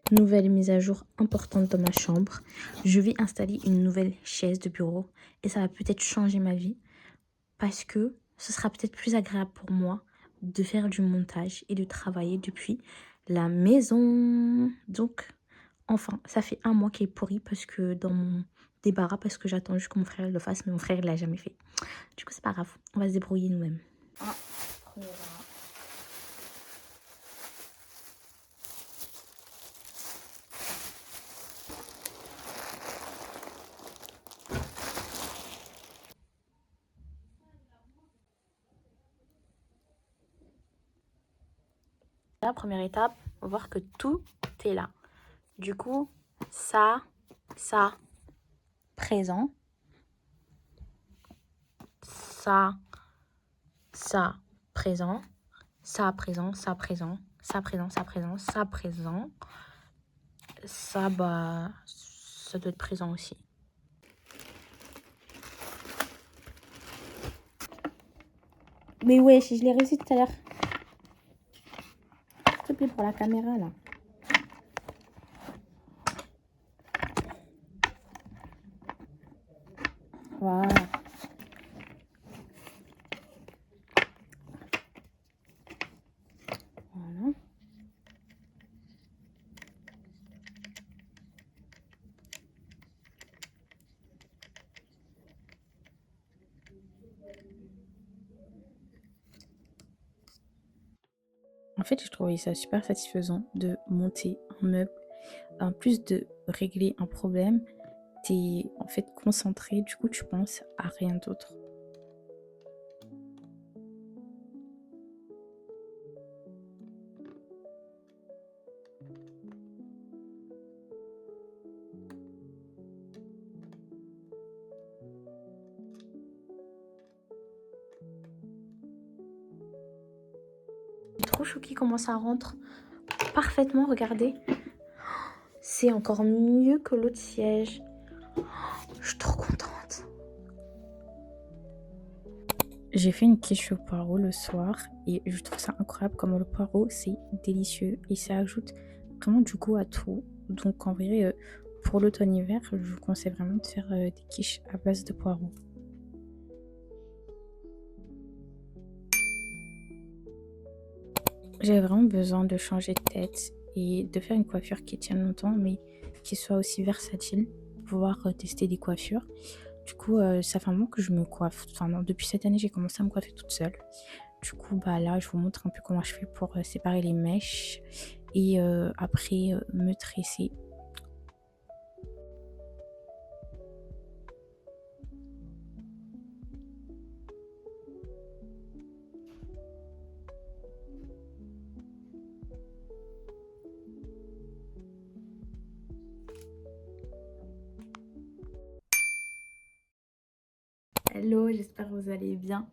Nouvelle mise à jour importante dans ma chambre. Je vais installer une nouvelle chaise de bureau et ça va peut-être changer ma vie parce que ce sera peut-être plus agréable pour moi de faire du montage et de travailler depuis la maison. Donc, enfin, ça fait un mois qu'il est pourri parce que dans mon débarras, parce que j'attends juste que mon frère le fasse, mais mon frère, il l'a jamais fait. Du coup, c'est pas grave, on va se débrouiller nous-mêmes. Ah, premier débarras. La première étape, voir que tout est là. Du coup, ça, présent. Ça, présent. Ça, présent, ça, présent. Ça, présent, ça, présent, ça, présent. Ça, bah, ça doit être présent aussi. Mais ouais, si je l'ai réussi tout à l'heure. S'il te plaît, pour la caméra, là. Voilà. Voilà. En fait, je trouvais ça super satisfaisant de monter un meuble. En plus de régler un problème, t'es en fait concentré, du coup tu penses à rien d'autre. Je suis trop choquée comment ça rentre parfaitement, regardez. C'est encore mieux que l'autre siège. Je suis trop contente. J'ai fait une quiche au poireau le soir et je trouve ça incroyable comment le poireau c'est délicieux et ça ajoute vraiment du goût à tout. Donc en vrai, pour l'automne-hiver, je vous conseille vraiment de faire des quiches à base de poireaux. J'avais vraiment besoin de changer de tête et de faire une coiffure qui tienne longtemps mais qui soit aussi versatile pour pouvoir tester des coiffures. Du coup, ça fait un moment que je me coiffe. Enfin, non, depuis cette année, j'ai commencé à me coiffer toute seule. Du coup, bah là, je vous montre un peu comment je fais pour séparer les mèches et après me tresser. Hello, j'espère que vous allez bien.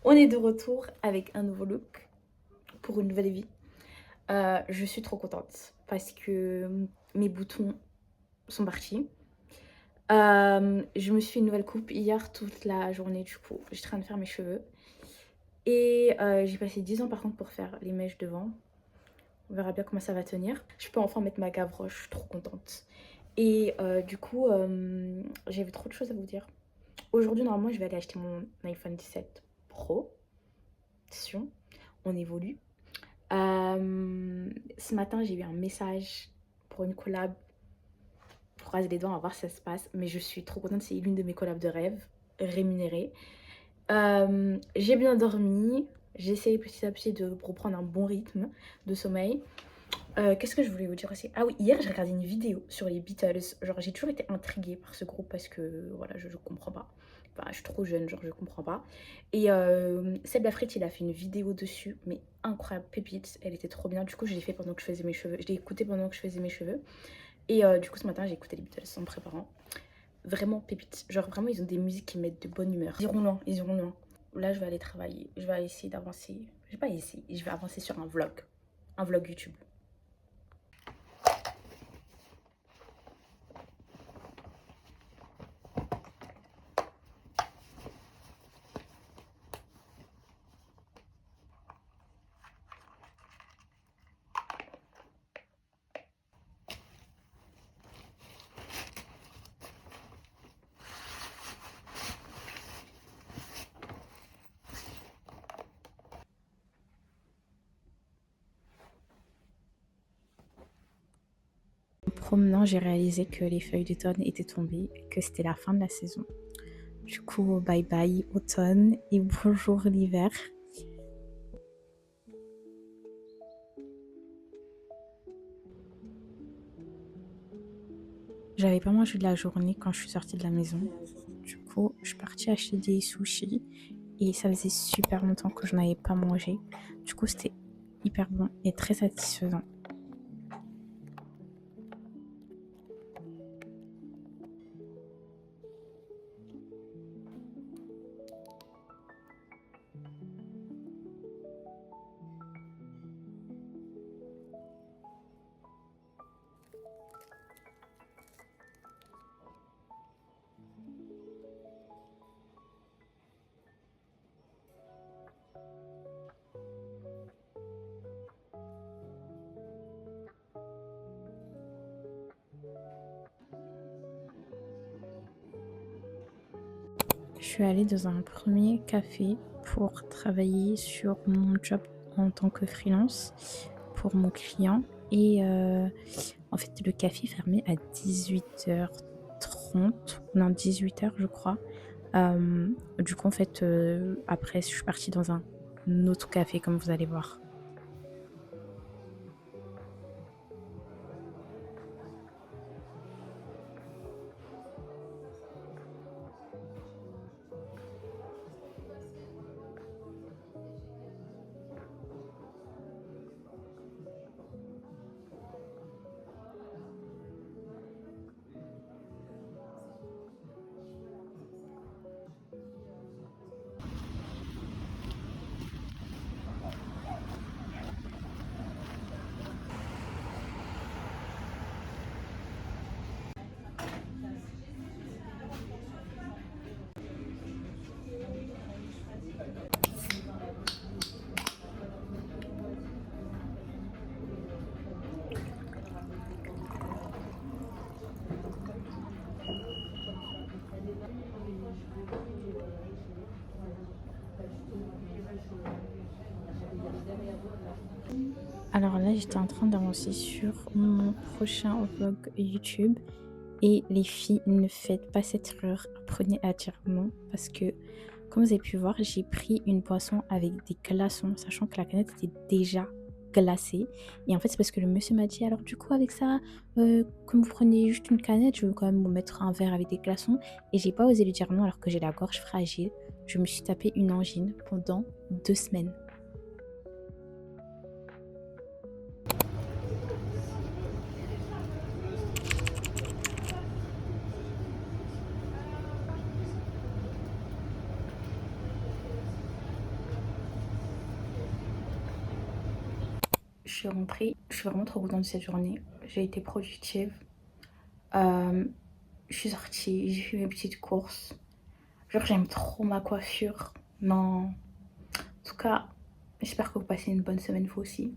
On est de retour avec un nouveau look pour une nouvelle vie. Je suis trop contente parce que mes boutons sont partis. Je me suis fait une nouvelle coupe hier toute la journée, du coup j'étais en train de faire mes cheveux. Et j'ai passé 10 ans par contre pour faire les mèches devant. On verra bien comment ça va tenir. Je peux enfin mettre ma gavroche, je suis trop contente. Et du coup, j'avais trop de choses à vous dire. Aujourd'hui, normalement, je vais aller acheter mon iPhone 17 Pro. Attention, on évolue. Ce matin, j'ai eu un message pour une collab. Je croise les doigts, on va voir si ça se passe. Mais je suis trop contente, c'est l'une de mes collabs de rêve, rémunérée. J'ai bien dormi. J'essaie petit à petit de reprendre un bon rythme de sommeil. Qu'est-ce que je voulais vous dire aussi? Ah oui, hier j'ai regardé une vidéo sur les Beatles. Genre j'ai toujours été intriguée par ce groupe parce que voilà, je comprends pas. Enfin, je suis trop jeune, genre je comprends pas. Et Seb Lafrite, il a fait une vidéo dessus, mais incroyable, pépite. Elle était trop bien. Du coup, je l'ai fait pendant que je faisais mes cheveux. Je l'ai écouté pendant que je faisais mes cheveux. Et du coup, ce matin, j'ai écouté les Beatles en me préparant. Vraiment pépite. Genre vraiment, ils ont des musiques qui mettent de bonne humeur. Ils iront loin, ils iront loin. Là, je vais aller travailler. Je vais essayer d'avancer. Je vais pas essayer. Je vais avancer sur un vlog. Un vlog YouTube. promenant, j'ai réalisé que les feuilles d'automne étaient tombées et que c'était la fin de la saison. Du coup, bye bye automne et bonjour l'hiver. J'avais pas mangé de la journée quand je suis sortie de la maison. Du coup, je suis partie acheter des sushis et ça faisait super longtemps que je n'avais pas mangé. Du coup, c'était hyper bon et très satisfaisant. Je suis allée dans un premier café pour travailler sur mon job en tant que freelance pour mon client. Et en fait, le café fermait à 18h30, non 18h je crois. Du coup, en fait, après, je suis partie dans un autre café, comme vous allez voir. Alors là, j'étais en train d'avancer sur mon prochain vlog YouTube. Et les filles, ne faites pas cette erreur, apprenez à dire non parce que, comme vous avez pu voir, j'ai pris une boisson avec des glaçons, sachant que la canette était déjà glacée. Et en fait, c'est parce que le monsieur m'a dit, alors du coup, avec ça, comme vous prenez juste une canette, je veux quand même vous mettre un verre avec des glaçons. Et j'ai pas osé lui dire non alors que j'ai la gorge fragile. Je me suis tapé une angine pendant 2 semaines. Je suis rentrée, je suis vraiment trop contente de cette journée. J'ai été productive. Euh, je suis sortie, j'ai fait mes petites courses. Genre, j'aime trop ma coiffure. Non. En tout cas, j'espère que vous passez une bonne semaine vous aussi.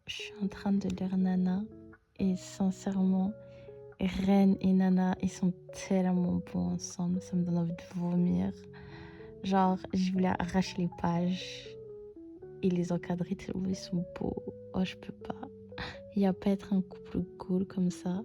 Je suis en train de lire Nana et sincèrement, Ren et Nana, ils sont tellement bons ensemble, ça me donne envie de vomir. Genre, je voulais arracher les pages et les encadrer tellement ils sont beaux. Oh, je peux pas. Il n'y a pas être un couple cool comme ça.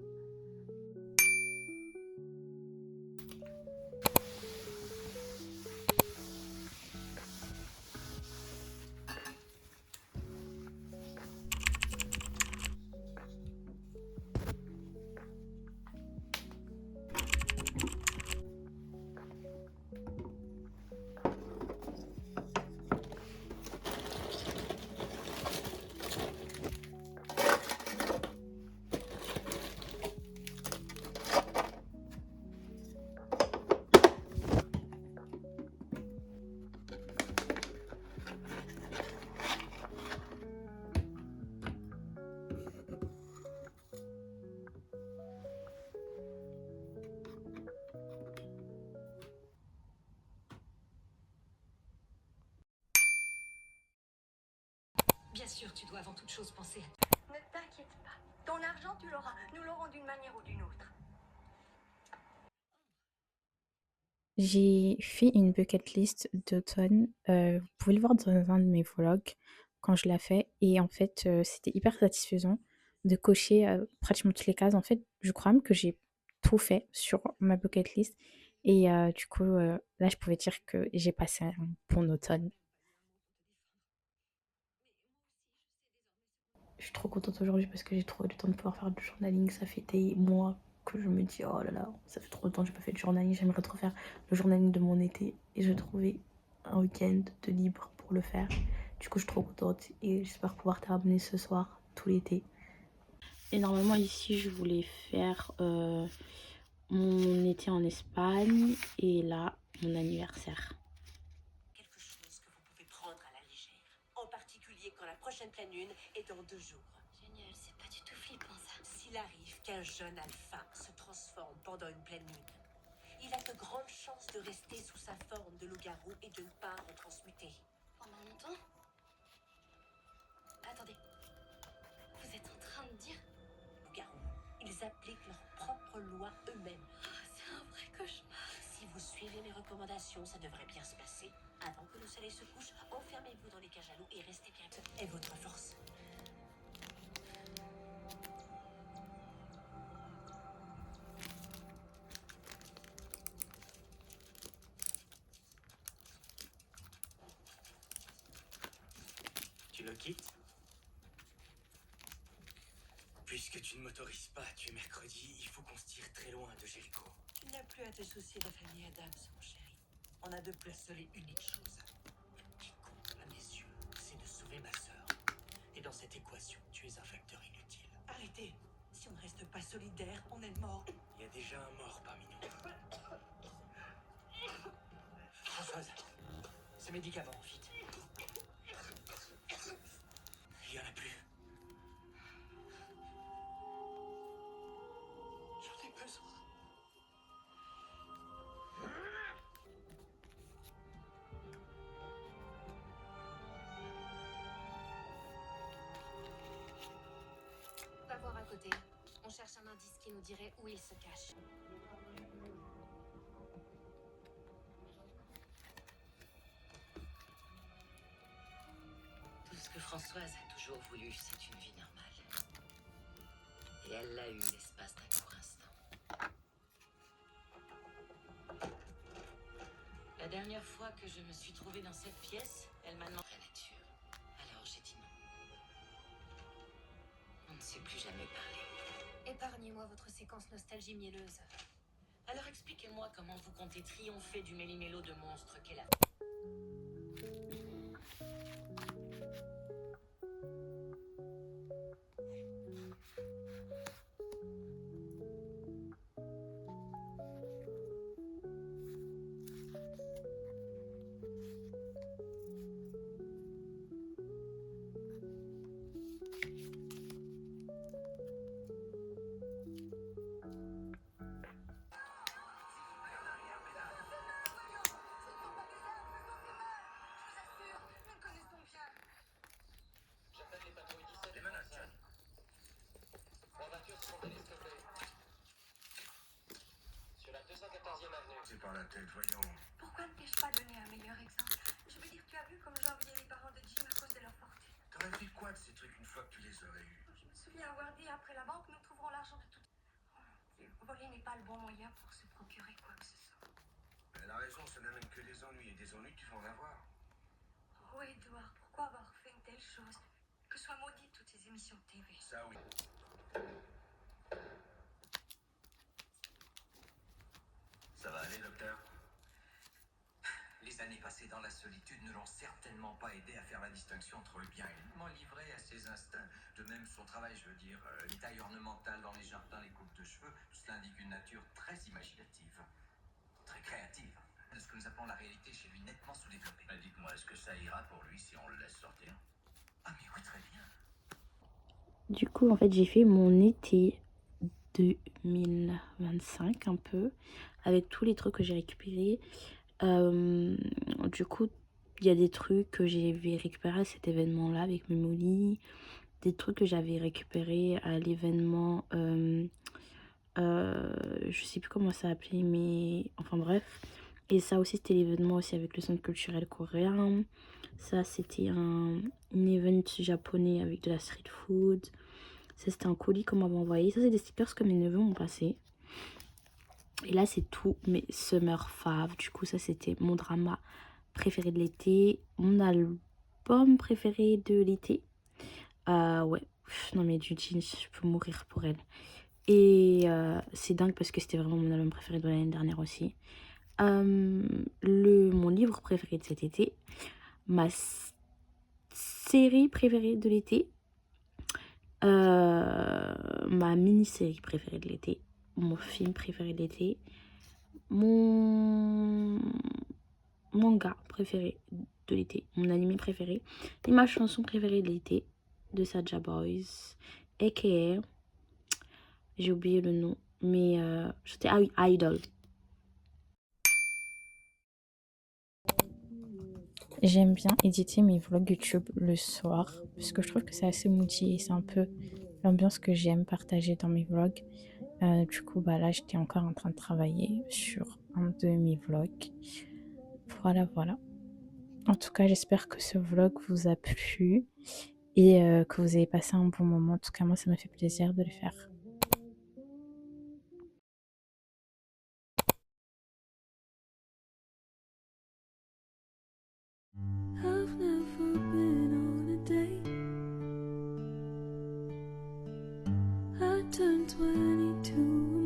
Bien sûr, tu dois avant toute chose penser à... Ne t'inquiète pas. Ton argent, tu l'auras. Nous l'aurons d'une manière ou d'une autre. J'ai fait une bucket list d'automne. Vous pouvez le voir dans un de mes vlogs quand je la fais. Et en fait, c'était hyper satisfaisant de cocher pratiquement toutes les cases. En fait, je crois même que j'ai tout fait sur ma bucket list. Et du coup, là, je pouvais dire que j'ai passé un bon automne. Je suis trop contente aujourd'hui parce que j'ai trouvé le temps de pouvoir faire du journaling. Ça fait des mois que je me dis, oh là là, ça fait trop longtemps que j'ai pas fait de journaling. J'aimerais trop faire le journaling de mon été. Et j'ai trouvé un week-end de libre pour le faire. Du coup, je suis trop contente et j'espère pouvoir terminer ce soir, tout l'été. Et normalement, ici, je voulais faire mon été en Espagne et là, mon anniversaire. Quelque chose que vous pouvez prendre à la légère. En particulier quand la prochaine pleine lune est dans 2 jours. Génial, c'est pas du tout flippant ça. S'il arrive qu'un jeune alpha se transforme pendant une pleine lune, il a de grandes chances de rester sous sa forme de loup-garou et de ne pas retransmuter. Pendant longtemps? Attendez, vous êtes en train de dire? Loup-garou, ils appliquent leurs propres lois eux-mêmes. Oh, c'est un vrai cauchemar. Si vous suivez mes recommandations, ça devrait bien se passer. Avant que le soleil se couche, enfermez-vous dans les cages à loups et restez bien. Et votre force. Tu le quittes? Puisque tu ne m'autorises pas à tuer mercredi, il faut qu'on se tire très loin de Jéricho. Tu n'as plus à te soucier de la famille Adams, mon chéri. On a de plus. La seule et unique chose qui compte à mes yeux, c'est de sauver ma sœur. Et dans cette équation, tu es un facteur inutile. Arrêtez. Si on ne reste pas solidaire, on est mort. Il y a déjà un mort parmi nous. Françoise, ce médicament, vite. Il y en a plus. J'en ai besoin. Va voir à côté. On cherche un indice qui nous dirait où il se cache. Tout ce que Françoise a toujours voulu, c'est une vie normale. Et elle l'a eu l'espace d'un court instant. La dernière fois que je me suis trouvée dans cette pièce, elle m'a demandé la nature. Alors j'ai dit non. On ne s'est plus jamais parlé. Épargnez-moi votre séquence nostalgie mielleuse. Alors expliquez-moi comment vous comptez triompher du méli-mélo de monstre qu'est la... Les menaces, John. Trois voitures sont télescopées. Sur la 214e avenue. C'est par la tête, voyons. Pourquoi ne t'ai-je pas donné un meilleur exemple? Je veux dire, tu as vu comme j'ai envoyé les parents de Jim à cause de leur fortune. T'aurais fait quoi de ces trucs une fois que tu les aurais eus? Je me souviens avoir dit après la banque, nous trouverons l'argent de tout. Oh, Dieu, voler n'est pas le bon moyen pour se procurer quoi que ce soit. Elle a raison, ça n'amène que des ennuis. Et des ennuis, tu vas en avoir. Oh, Edouard, pourquoi avoir fait une telle chose? Que soient maudites toutes ces émissions de TV. Ça, oui. Ça va aller, docteur? Les années passées dans la solitude ne l'ont certainement pas aidé à faire la distinction entre le bien et le mal, livré à ses instincts. De même, son travail, je veux dire, les tailles ornementales dans les jardins, les coupes de cheveux, tout cela indique une nature très imaginative, très créative. De ce que nous appelons la réalité chez lui nettement sous-développée. Mais dites-moi, est-ce que ça ira pour lui si on le laisse sortir? Ah mais oui, très bien. Du coup, en fait, j'ai fait mon été 2025 un peu, avec tous les trucs que j'ai récupérés. Du coup, il y a des trucs que j'avais récupérés à cet événement-là avec Memoli, des trucs que j'avais récupérés à l'événement, je sais plus comment ça s'appelait, mais enfin bref. Et ça aussi, c'était l'événement aussi avec le centre culturel coréen. Ça, c'était un event japonais avec de la street food. Ça, c'était un colis qu'on m'avait envoyé. Ça, c'est des stickers que mes neveux m'ont passé. Et là, c'est tout mes summer faves. Du coup, ça, c'était mon drama préféré de l'été. Mon album préféré de l'été. Ouais. Non, mais Eugene, je peux mourir pour elle. Et c'est dingue parce que c'était vraiment mon album préféré de l'année dernière aussi. Mon livre préféré de cet été. Ma série préférée de l'été. Ma mini-série préférée de l'été. Mon film préféré de l'été. Mon manga préféré de l'été. Mon animé préféré. Et ma chanson préférée de l'été de Saja Boys. A.K.A. J'ai oublié le nom. Mais c'était ah oui, Idol. J'aime bien éditer mes vlogs YouTube le soir parce que je trouve que c'est assez moody et c'est un peu l'ambiance que j'aime partager dans mes vlogs. Du coup, bah là, j'étais encore en train de travailler sur un de mes vlogs. Voilà, voilà. En tout cas, j'espère que ce vlog vous a plu et que vous avez passé un bon moment. En tout cas, moi, ça m'a fait plaisir de le faire. I've never been on a date. I turned 22